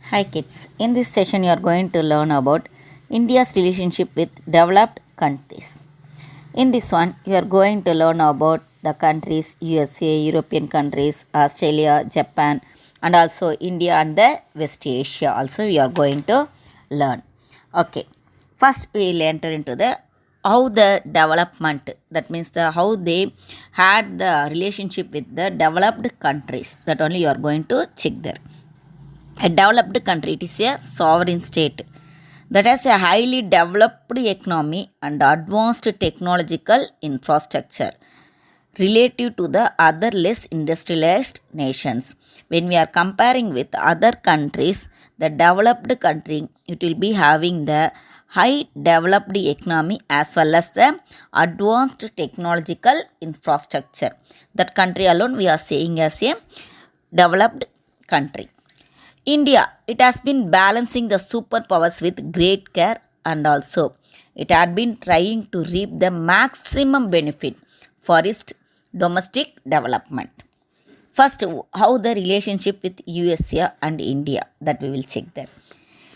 Hi kids, in this session you are going to learn about India's relationship with developed countries. In this one you are going to learn about the countries USA, European countries, Australia, Japan and also India and the West Asia also we are going to learn. Okay, first we will enter into the how the development, that means the how they had the relationship with the developed countries, that only you are going to check there. A developed country, it is a sovereign state that has a highly developed economy and advanced technological infrastructure relative to the other less industrialized nations. When we are comparing with other countries, the developed country, it will be having the high developed economy as well as the advanced technological infrastructure. That country alone we are saying as a developed country. India, it has been balancing the superpowers with great care, and also it had been trying to reap the maximum benefit for its domestic development. First, how the relationship with USA and India, that we will check there.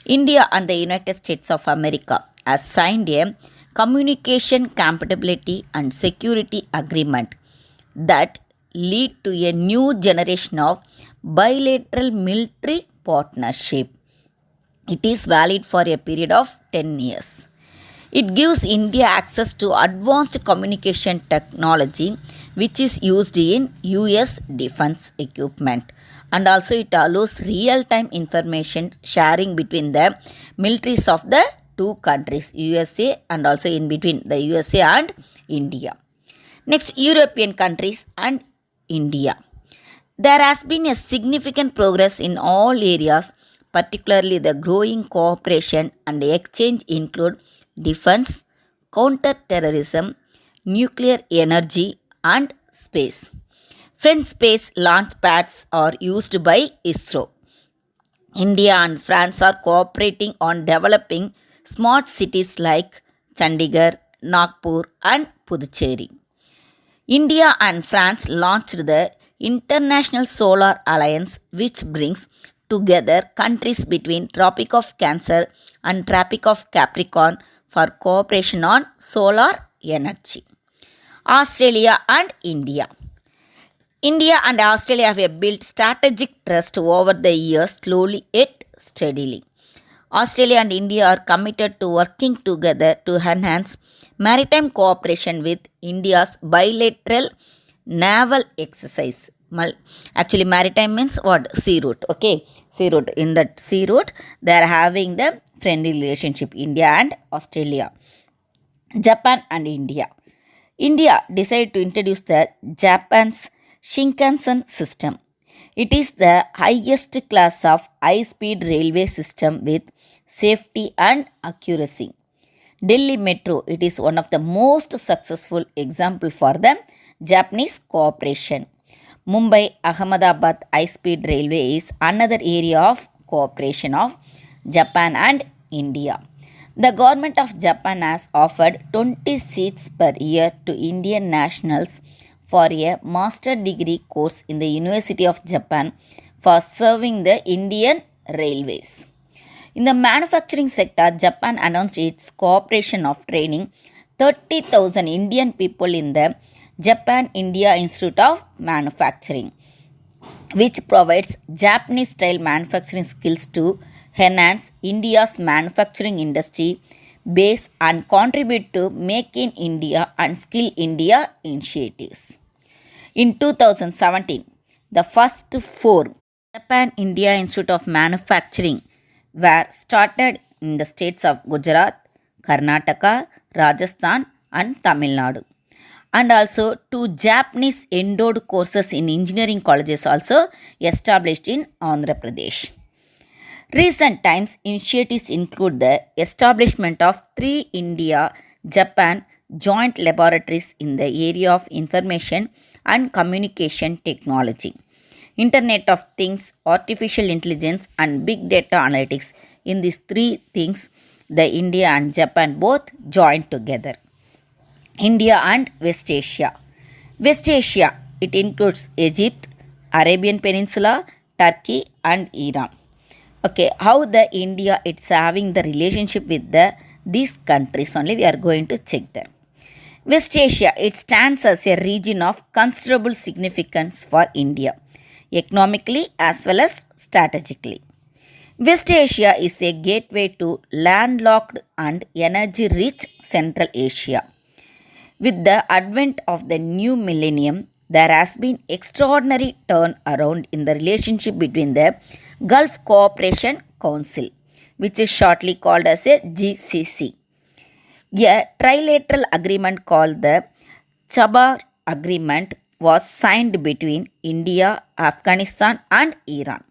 India and the United States of America has signed a communication compatibility and security agreement that lead to a new generation of bilateral military partnership. It is valid for a period of 10 years. It gives India access to advanced communication technology which is used in US defense equipment, and also it allows real time information sharing between the militaries of the two countries, USA and also in between the USA and India. Next, European countries and India. There has been a significant progress in all areas, particularly the growing cooperation and exchange include defense, counter-terrorism, nuclear energy and space. French space launch pads are used by ISRO. India and France are cooperating on developing smart cities like Chandigarh, Nagpur and Puducherry. India and France launched the International Solar Alliance, which brings together countries between Tropic of Cancer and Tropic of Capricorn for cooperation on solar energy. Australia and India. India and Australia have built strategic trust over the years, slowly yet steadily. Australia and India are committed to working together to enhance maritime cooperation with India's bilateral naval exercise. Actually, maritime means what? Sea route. Okay, sea route. In that sea route, they are having the friendly relationship, India and Australia. Japan and India. India decided to introduce the Japan's Shinkansen system. It is the highest class of high-speed railway system with safety and accuracy. Delhi Metro, it is one of the most successful example for the Japanese cooperation. Mumbai Ahmedabad high-speed railway is another area of cooperation of Japan and India. The government of Japan has offered 20 seats per year to Indian nationals for a master degree course in the University of Japan for serving the Indian railways. In the manufacturing sector, Japan announced its cooperation of training 30,000 Indian people in the Japan India Institute of Manufacturing, which provides Japanese style manufacturing skills to enhance India's manufacturing industry base and contribute to Make in India and Skill India initiatives. In 2017, the first four Japan India Institute of Manufacturing were started in the states of Gujarat, Karnataka, Rajasthan and Tamil Nadu. And also two Japanese endowed courses in engineering colleges also established in Andhra Pradesh. Recent times initiatives include the establishment of 3 India-Japan joint laboratories in the area of information and communication technology, Internet of Things, artificial intelligence and big data analytics. In these 3 things, the India and Japan both joined together. India and West Asia. West Asia, it includes Egypt, Arabian Peninsula, Turkey and Iran. Okay, how the India it's having the relationship with these countries only we are going to check there. West Asia, it stands as a region of considerable significance for India, economically as well as strategically. West Asia is a gateway to landlocked and energy rich Central Asia. With the advent of the new millennium, there has been extraordinary turnaround in the relationship between the Gulf Cooperation Council, which is shortly called as a GCC. A trilateral agreement called the Chabar Agreement was signed between India, Afghanistan, and Iran.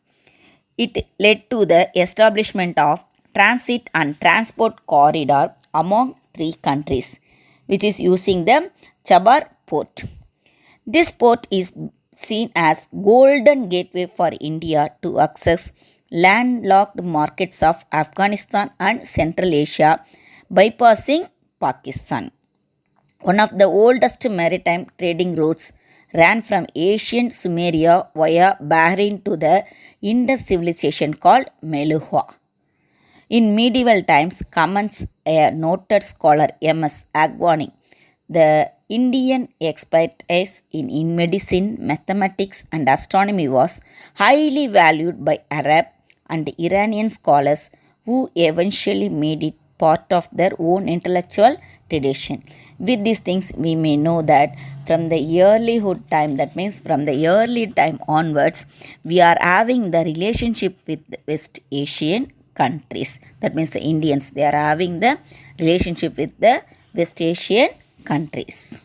It led to the establishment of transit and transport corridor among three countries, which is using the Chabar port. This port is seen as golden gateway for India to access landlocked markets of Afghanistan and Central Asia bypassing Pakistan. One of the oldest maritime trading routes ran from ancient Sumeria via Bahrain to the Indus civilization called Meluhha. In medieval times, comments a noted scholar M.S. Agwani, the Indian expertise in medicine, mathematics, and astronomy was highly valued by Arab and Iranian scholars who eventually made it part of their own intellectual tradition. With these things, we may know that from the earlyhood time, that means from the early time onwards, we are having the relationship with the West Asian countries. That means the Indians, they are having the relationship with the West Asian countries.